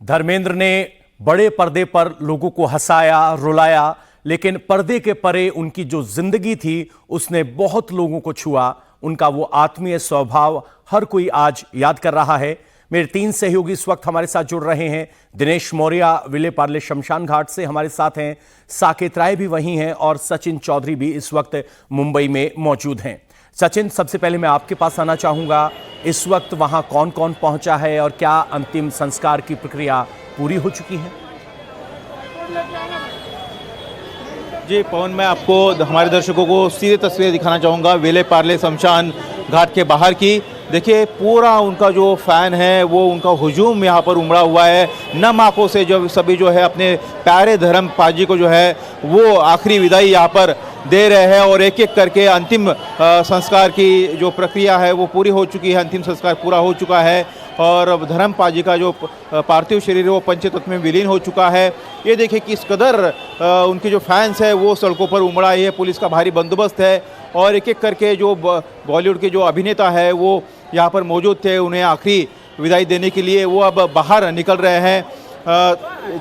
धर्मेंद्र ने बड़े पर्दे पर लोगों को हंसाया, रुलाया, लेकिन पर्दे के परे उनकी जो जिंदगी थी उसने बहुत लोगों को छुआ। उनका वो आत्मीय स्वभाव हर कोई आज याद कर रहा है। मेरे 3 सहयोगी इस वक्त हमारे साथ जुड़ रहे हैं। दिनेश मौर्य विले पार्ले शमशान घाट से हमारे साथ हैं, साकेत राय भी वहीं हैं और सचिन चौधरी भी इस वक्त मुंबई में मौजूद हैं। सचिन, सबसे पहले मैं आपके पास आना चाहूंगा, इस वक्त वहां कौन कौन पहुंचा है और क्या अंतिम संस्कार की प्रक्रिया पूरी हो चुकी है? जी पवन, मैं आपको हमारे दर्शकों को सीधे तस्वीरें दिखाना चाहूँगा विले पार्ले शमशान घाट के बाहर की। देखिए पूरा उनका जो फ़ैन है वो उनका हुजूम यहाँ पर उमड़ा हुआ है। नम आंखों से जो सभी जो है अपने प्यारे धर्म पाजी को जो है वो आखिरी विदाई यहाँ पर दे रहे हैं और एक एक करके अंतिम संस्कार की जो प्रक्रिया है वो पूरी हो चुकी है। अंतिम संस्कार पूरा हो चुका है और धर्म पाजी का जो पार्थिव शरीर है वो पंचतत्व में विलीन हो चुका है। ये देखिए किस कदर उनके जो फैंस है वो सड़कों पर उमड़ा है। पुलिस का भारी बंदोबस्त है और एक एक करके जो बॉलीवुड के जो अभिनेता है वो यहाँ पर मौजूद थे, उन्हें आखिरी विदाई देने के लिए वो अब बाहर निकल रहे हैं।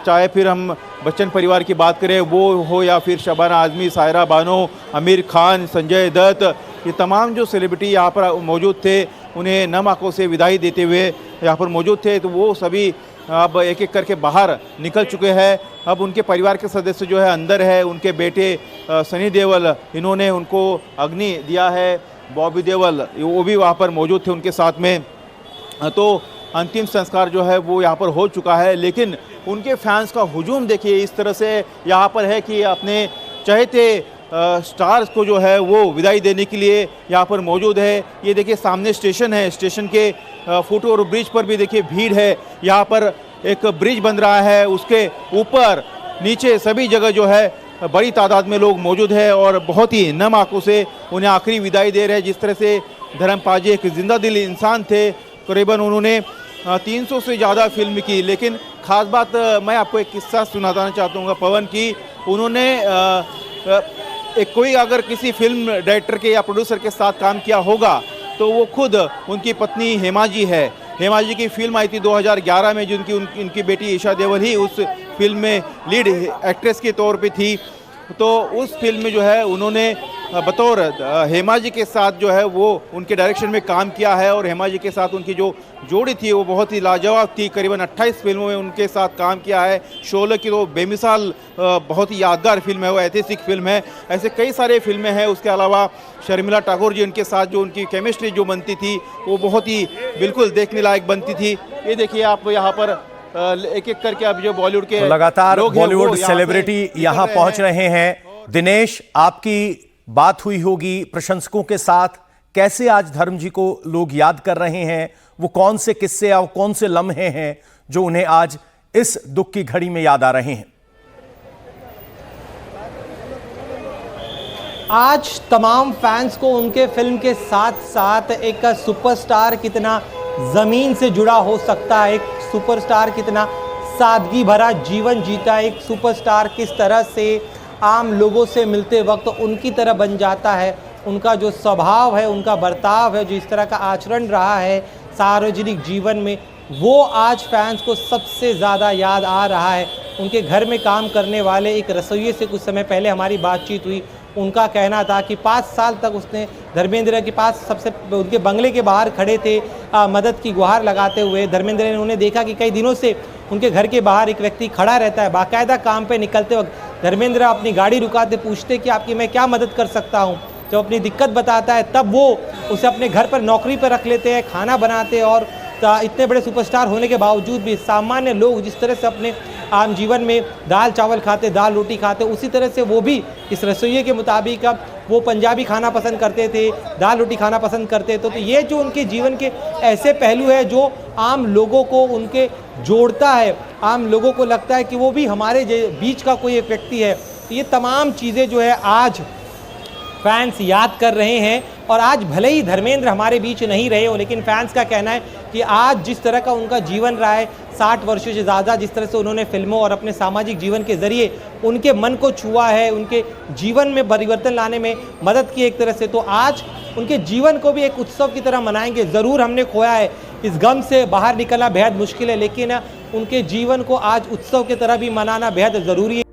चाहे फिर हम बच्चन परिवार की बात करें वो हो या फिर शबाना आजमी, सायरा बानो, आमिर खान, संजय दत्त, ये तमाम जो सेलिब्रिटी यहाँ पर मौजूद थे उन्हें नम आंखों से विदाई देते हुए यहाँ पर मौजूद थे। तो वो सभी अब एक एक करके बाहर निकल चुके हैं। अब उनके परिवार के सदस्य जो है अंदर है। उनके बेटे सनी देओल, इन्होंने उनको अग्नि दिया है। बॉबी देओल वो भी वहाँ पर मौजूद थे उनके साथ में। तो अंतिम संस्कार जो है वो यहाँ पर हो चुका है, लेकिन उनके फैंस का हुजूम देखिए इस तरह से यहाँ पर है कि अपने चहेते स्टार्स को जो है वो विदाई देने के लिए यहाँ पर मौजूद है। ये देखिए सामने स्टेशन है, स्टेशन के फुट ओवर ब्रिज पर भी देखिए भीड़ है। यहाँ पर एक ब्रिज बन रहा है, उसके ऊपर नीचे सभी जगह जो है बड़ी तादाद में लोग मौजूद है और बहुत ही नम आंखों से उन्हें आखिरी विदाई दे रहे हैं। जिस तरह से धर्म पाजी एक जिंदा दिल इंसान थे, करीबन उन्होंने 300 से ज़्यादा फिल्म की, लेकिन ख़ास बात मैं आपको एक किस्सा सुनाना चाहता हूँ पवन की। उन्होंने कोई अगर किसी फिल्म डायरेक्टर के या प्रोड्यूसर के साथ काम किया होगा तो वो खुद उनकी पत्नी हेमा जी है। हेमा जी की फिल्म आई थी 2011 में, जिनकी उनकी बेटी ईशा देओल ही उस फिल्म में लीड एक्ट्रेस के तौर पे थी। तो उस फिल्म में जो है उन्होंने बतौर हेमा जी के साथ जो है वो उनके डायरेक्शन में काम किया है और हेमा जी के साथ उनकी जो जोड़ी थी वो बहुत ही लाजवाब थी। करीबन 28 फिल्मों में उनके साथ काम किया है। शोले की तो बेमिसाल बहुत ही यादगार फिल्म है, वो ऐतिहासिक फिल्म है। ऐसे कई सारे फिल्में हैं। उसके अलावा शर्मिला ठाकुर जी, उनके साथ जो उनकी केमिस्ट्री जो बनती थी वो बहुत ही बिल्कुल देखने लायक बनती थी। ये देखिए आप यहाँ पर एक एक करके अब जो बॉलीवुड के लगातार बॉलीवुड सेलिब्रिटी यहाँ पहुंच रहे हैं। दिनेश, आपकी बात हुई होगी प्रशंसकों के साथ, कैसे आज धर्म जी को लोग याद कर रहे हैं? वो कौन से किस्से और कौन से लम्हे हैं जो उन्हें आज इस दुख की घड़ी में याद आ रहे हैं? आज तमाम फैंस को उनके फिल्म के साथ साथ एक सुपरस्टार कितना जमीन से जुड़ा हो सकता है, एक सुपरस्टार कितना सादगी भरा जीवन जीता, एक सुपरस्टार किस तरह से आम लोगों से मिलते वक्त उनकी तरह बन जाता है, उनका जो स्वभाव है, उनका बर्ताव है, जो इस तरह का आचरण रहा है सार्वजनिक जीवन में, वो आज फैंस को सबसे ज़्यादा याद आ रहा है। उनके घर में काम करने वाले एक रसोइये से कुछ समय पहले हमारी बातचीत हुई। उनका कहना था कि 5 साल तक उसने धर्मेंद्र के पास सबसे उनके बंगले के बाहर खड़े थे मदद की गुहार लगाते हुए। धर्मेंद्र ने उन्हें देखा कि कई दिनों से उनके घर के बाहर एक व्यक्ति खड़ा रहता है। बाकायदा काम पे निकलते वक्त धर्मेंद्र अपनी गाड़ी रुकाते, पूछते कि आपकी मैं क्या मदद कर सकता हूँ। जब अपनी दिक्कत बताता है तब वो उसे अपने घर पर नौकरी पर रख लेते हैं, खाना बनाते हैं। और इतने बड़े सुपरस्टार होने के बावजूद भी सामान्य लोग जिस तरह से अपने आम जीवन में दाल चावल खाते, दाल रोटी खाते, उसी तरह से वो भी इस रसोइये के मुताबिक वो पंजाबी खाना पसंद करते थे, दाल रोटी खाना पसंद करते थे। तो ये जो उनके जीवन के ऐसे पहलू है जो आम लोगों को उनके जोड़ता है, आम लोगों को लगता है कि वो भी हमारे बीच का कोई एक व्यक्ति है। तो ये तमाम चीज़ें जो है आज फैंस याद कर रहे हैं। और आज भले ही धर्मेंद्र हमारे बीच नहीं रहे हो, लेकिन फैंस का कहना है कि आज जिस तरह का उनका जीवन रहा है, 60 वर्षों से ज़्यादा जिस तरह से उन्होंने फिल्मों और अपने सामाजिक जीवन के ज़रिए उनके मन को छुआ है, उनके जीवन में परिवर्तन लाने में मदद की एक तरह से, तो आज उनके जीवन को भी एक उत्सव की तरह मनाएंगे। ज़रूर हमने खोया है इस गम से बाहर निकलना बेहद मुश्किल है, लेकिन उनके जीवन को आज उत्सव की तरह भी मनाना बेहद ज़रूरी है।